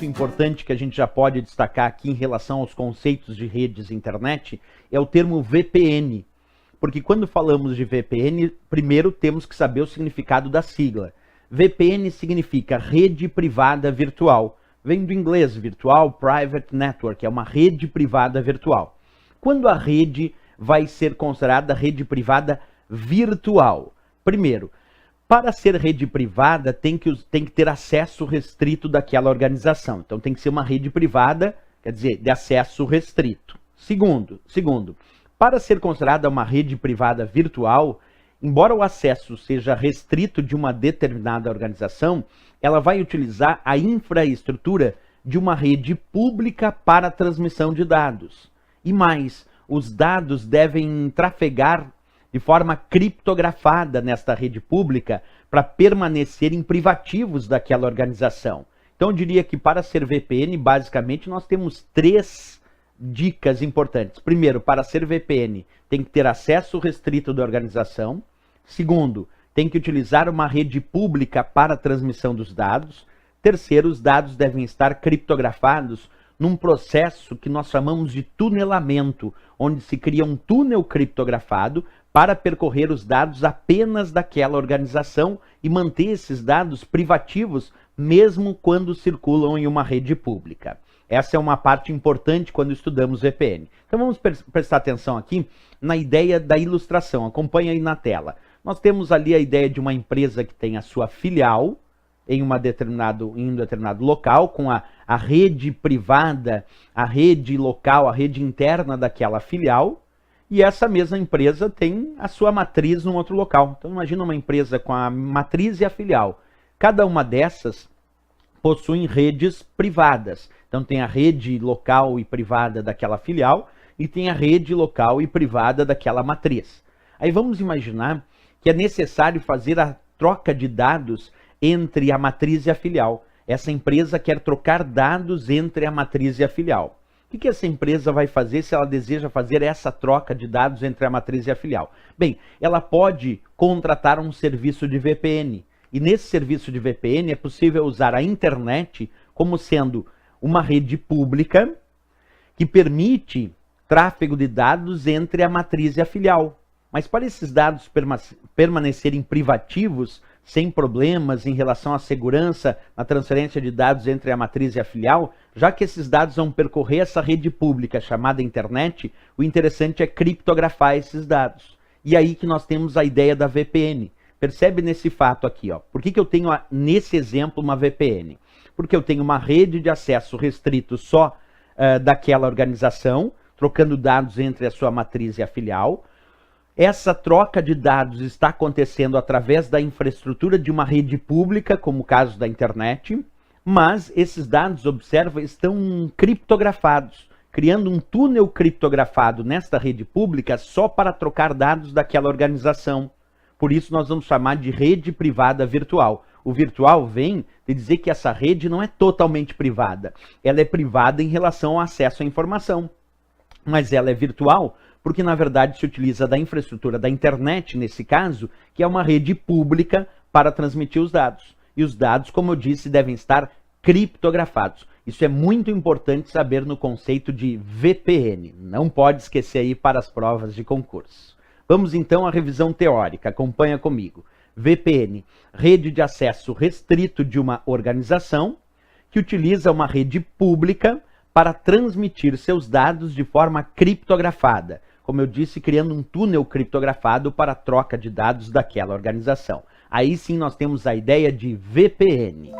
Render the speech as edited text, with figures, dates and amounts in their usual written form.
ponto importante que a gente já pode destacar aqui em relação aos conceitos de redes e internet é o termo VPN. Porque quando falamos de VPN, primeiro temos que saber o significado da sigla. VPN significa rede privada virtual. Vem do inglês, Virtual Private Network, é uma rede privada virtual. Quando a rede vai ser considerada rede privada virtual? Primeiro, para ser rede privada tem que ter acesso restrito daquela organização. Então tem que ser uma rede privada, quer dizer, de acesso restrito. Segundo, para ser considerada uma rede privada virtual, embora o acesso seja restrito de uma determinada organização, ela vai utilizar a infraestrutura de uma rede pública para a transmissão de dados. E mais, os dados devem trafegar de forma criptografada nesta rede pública para permanecerem privativos daquela organização. Então eu diria que para ser VPN, basicamente, nós temos 3 dicas importantes. Primeiro, para ser VPN, tem que ter acesso restrito da organização. Segundo, tem que utilizar uma rede pública para a transmissão dos dados. Terceiro, os dados devem estar criptografados num processo que nós chamamos de tunelamento, onde se cria um túnel criptografado para percorrer os dados apenas daquela organização e manter esses dados privativos, mesmo quando circulam em uma rede pública. Essa é uma parte importante quando estudamos VPN. Então vamos prestar atenção aqui na ideia da ilustração. Acompanha aí na tela. Nós temos ali a ideia de uma empresa que tem a sua filial em um determinado local, com a rede privada, a rede local, a rede interna daquela filial, e essa mesma empresa tem a sua matriz num outro local. Então imagina uma empresa com a matriz e a filial. Cada uma dessas possuem redes privadas. Então tem a rede local e privada daquela filial e tem a rede local e privada daquela matriz. Aí vamos imaginar que é necessário fazer a troca de dados entre a matriz e a filial. Essa empresa quer trocar dados entre a matriz e a filial. O que essa empresa vai fazer se ela deseja fazer essa troca de dados entre a matriz e a filial? Bem, ela pode contratar um serviço de VPN. E nesse serviço de VPN é possível usar a internet como sendo uma rede pública que permite tráfego de dados entre a matriz e a filial. Mas para esses dados permanecerem privativos, sem problemas em relação à segurança na transferência de dados entre a matriz e a filial, já que esses dados vão percorrer essa rede pública chamada internet, o interessante é criptografar esses dados. E aí que nós temos a ideia da VPN. Percebe nesse fato aqui, ó. Por que eu tenho, nesse exemplo, uma VPN? Porque eu tenho uma rede de acesso restrito só daquela organização, trocando dados entre a sua matriz e a filial. Essa troca de dados está acontecendo através da infraestrutura de uma rede pública, como o caso da internet, mas esses dados, observa, estão criptografados, criando um túnel criptografado nesta rede pública só para trocar dados daquela organização. Por isso nós vamos chamar de rede privada virtual. O virtual vem de dizer que essa rede não é totalmente privada. Ela é privada em relação ao acesso à informação. Mas ela é virtual porque, na verdade, se utiliza da infraestrutura da internet, nesse caso, que é uma rede pública para transmitir os dados. E os dados, como eu disse, devem estar criptografados. Isso é muito importante saber no conceito de VPN. Não pode esquecer aí para as provas de concurso. Vamos então à revisão teórica. Acompanha comigo. VPN, rede de acesso restrito de uma organização que utiliza uma rede pública para transmitir seus dados de forma criptografada. Como eu disse, criando um túnel criptografado para a troca de dados daquela organização. Aí sim nós temos a ideia de VPN.